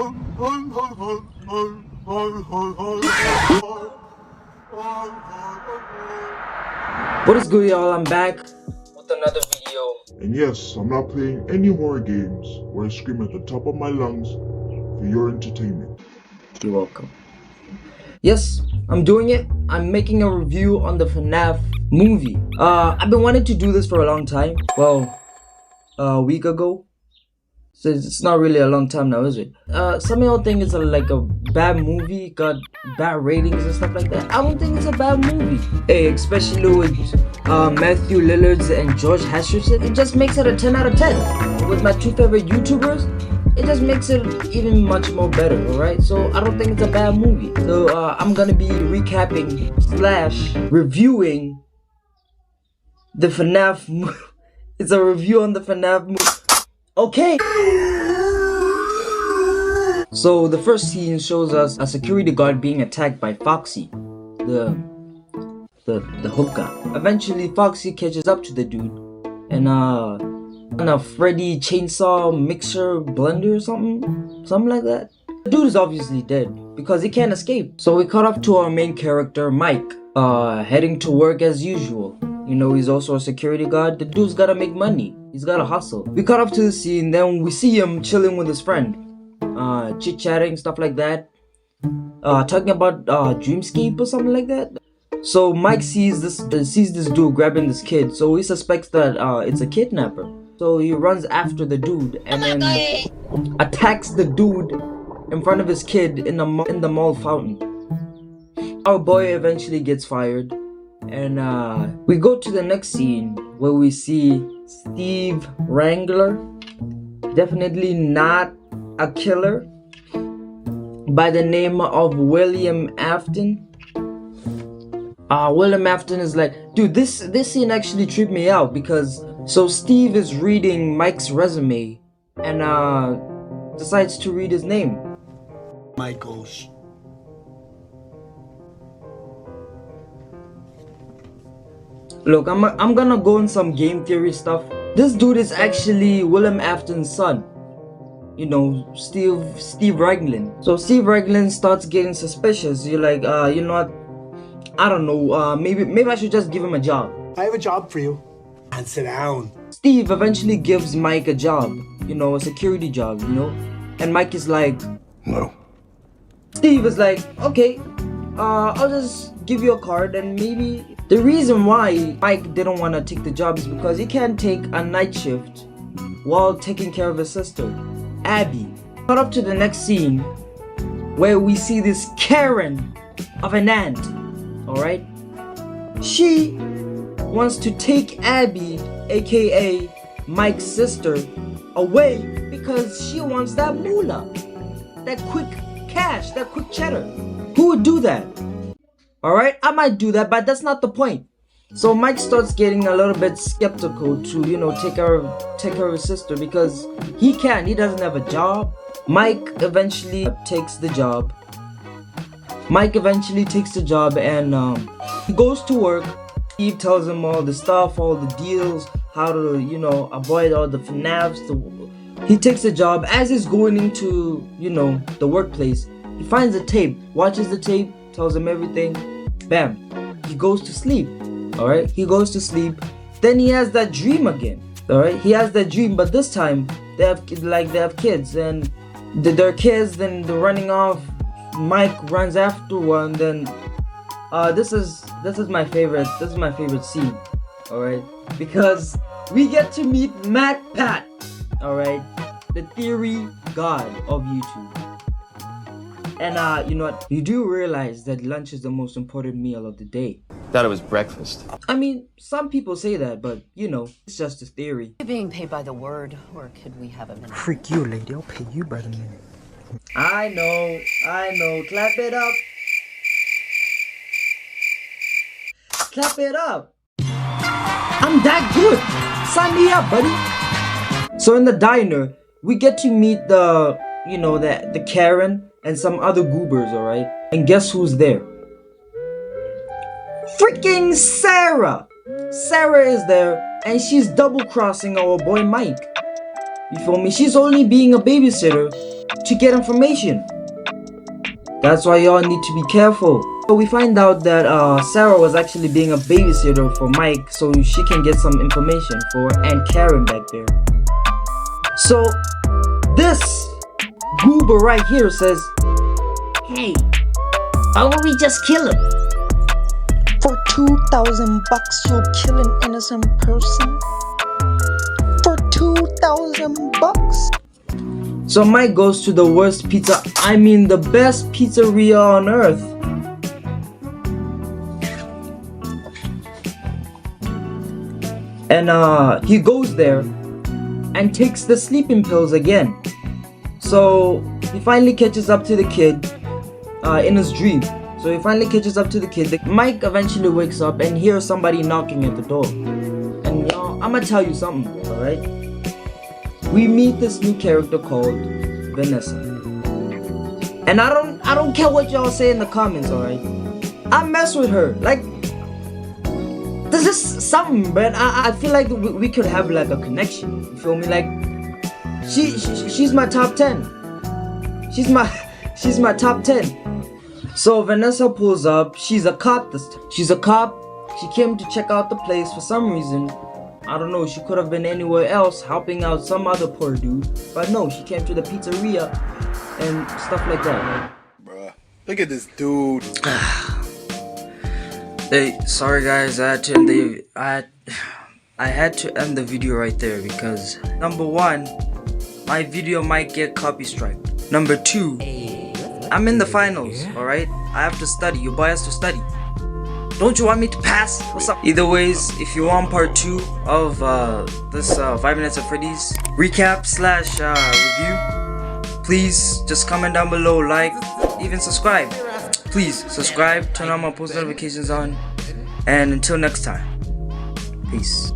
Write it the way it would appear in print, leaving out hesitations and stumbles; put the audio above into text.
What is good, y'all? I'm back with another video. And yes, I'm not playing any horror games where I scream at the top of my lungs for your entertainment. You're welcome. Yes, I'm doing it. I'm making a review on the Fnaf movie. I've been wanting to do this for a long time. Well, a week ago. So it's not really a long time now, is it? Some people think it's like a bad movie, got bad ratings and stuff like that. I don't think it's a bad movie. Hey, especially with Matthew Lillard's and George Hutcherson, it just makes it a 10 out of 10. With my two favorite YouTubers, it just makes it even much more better, alright? So I don't think it's a bad movie. So I'm gonna be recapping / reviewing the Fnaf movie. It's a review on the Fnaf movie. Okay. So the first scene shows us a security guard being attacked by Foxy, the hooker. Eventually, Foxy catches up to the dude, and a Freddy chainsaw mixer blender or something like that. The dude is obviously dead because he can't escape. So we cut off to our main character, Mike, heading to work as usual. You know, he's also a security guard. The dude's gotta make money. He's gotta hustle. We cut off to the scene, then we see him chilling with his friend. Chit-chatting, stuff like that. Talking about Dreamscape or something like that. So Mike sees this dude grabbing this kid. So he suspects that it's a kidnapper. So he runs after the dude and then attacks the dude in front of his kid in the mall fountain. Our boy eventually gets fired. And we go to the next scene where we see Steve Wrangler, definitely not a killer, by the name of William Afton. William Afton is like, dude, this scene actually tripped me out because so Steve is reading Mike's resume and decides to read his name. Michaels. Look, I'm gonna go in some game theory stuff. This dude is actually William Afton's son. You know, Steve Raglan. So Steve Raglan starts getting suspicious. You're like, you know what? I don't know. Maybe I should just give him a job. I have a job for you. And sit down. Steve eventually gives Mike a job. You know, a security job. You know, and Mike is like, no. Steve is like, okay, I'll just give you a card and maybe. The reason why Mike didn't want to take the job is because he can't take a night shift while taking care of his sister, Abby. Cut up to the next scene where we see this Karen of an aunt, alright? She wants to take Abby, aka Mike's sister, away because she wants that moolah, that quick cash, that quick cheddar. Who would do that? Alright, I might do that, but that's not the point. So Mike starts getting a little bit skeptical to, you know, take care of his sister because he doesn't have a job. Mike eventually takes the job and he goes to work. Steve tells him all the stuff, all the deals, how to, you know, avoid all the FNAFs. He takes the job. As he's going into, you know, the workplace, he finds a tape, watches the tape, tells him everything. Bam, he goes to sleep. Alright, he goes to sleep. Then he has that dream again. Alright, he has that dream, but this time they have kids and they're kids. Then they're running off. Mike runs after one. Then this is my favorite. This is my favorite scene. Alright, because we get to meet matpat. Alright, the theory god of YouTube. And you know what? You do realize that lunch is the most important meal of the day. Thought it was breakfast. I mean, some people say that, but you know, it's just a theory. You're being paid by the word, or could we have a minute? Freak you, lady. I'll pay you by the minute. I know. Clap it up. Clap it up. I'm that good. Sign me up, buddy. So in the diner, we get to meet the Karen and some other goobers, alright? And guess who's there? Freaking Sarah! Sarah is there and she's double crossing our boy Mike. You feel me? She's only being a babysitter to get information. That's why y'all need to be careful. So we find out that Sarah was actually being a babysitter for Mike so she can get some information for Aunt Karen back there. So this goober right here says, "Hey, why don't we just kill him?" For $2,000, you'll kill an innocent person? For $2,000? So Mike goes to the worst pizza, I mean the best pizzeria on earth. And he goes there and takes the sleeping pills again. So he finally catches up to the kid in his dream. So he finally catches up to the kid. Mike eventually wakes up and hears somebody knocking at the door. And y'all, I'm gonna tell you something, alright? We meet this new character called Vanessa. And I don't care what y'all say in the comments, alright? I mess with her. Like, this is something, but I feel like we could have like a connection. You feel me? Like, she's my top 10. She's my top 10. So Vanessa pulls up. She's a cop this time. She's a cop. She came to check out the place for some reason. I don't know, she could have been anywhere else helping out some other poor dude. But no, she came to the pizzeria and stuff like that. Bruh, look at this dude. Hey, sorry guys, I had to end the video right there because number one, my video might get copy strike. Number two, I'm in the finals, alright? I have to study. Your boy has to study. Don't you want me to pass? What's up? Either ways, if you want part 2 of this 5 Minutes of Freddy's recap / review, please just comment down below, like, even subscribe. Please subscribe, turn on my post notifications on, and until next time, peace.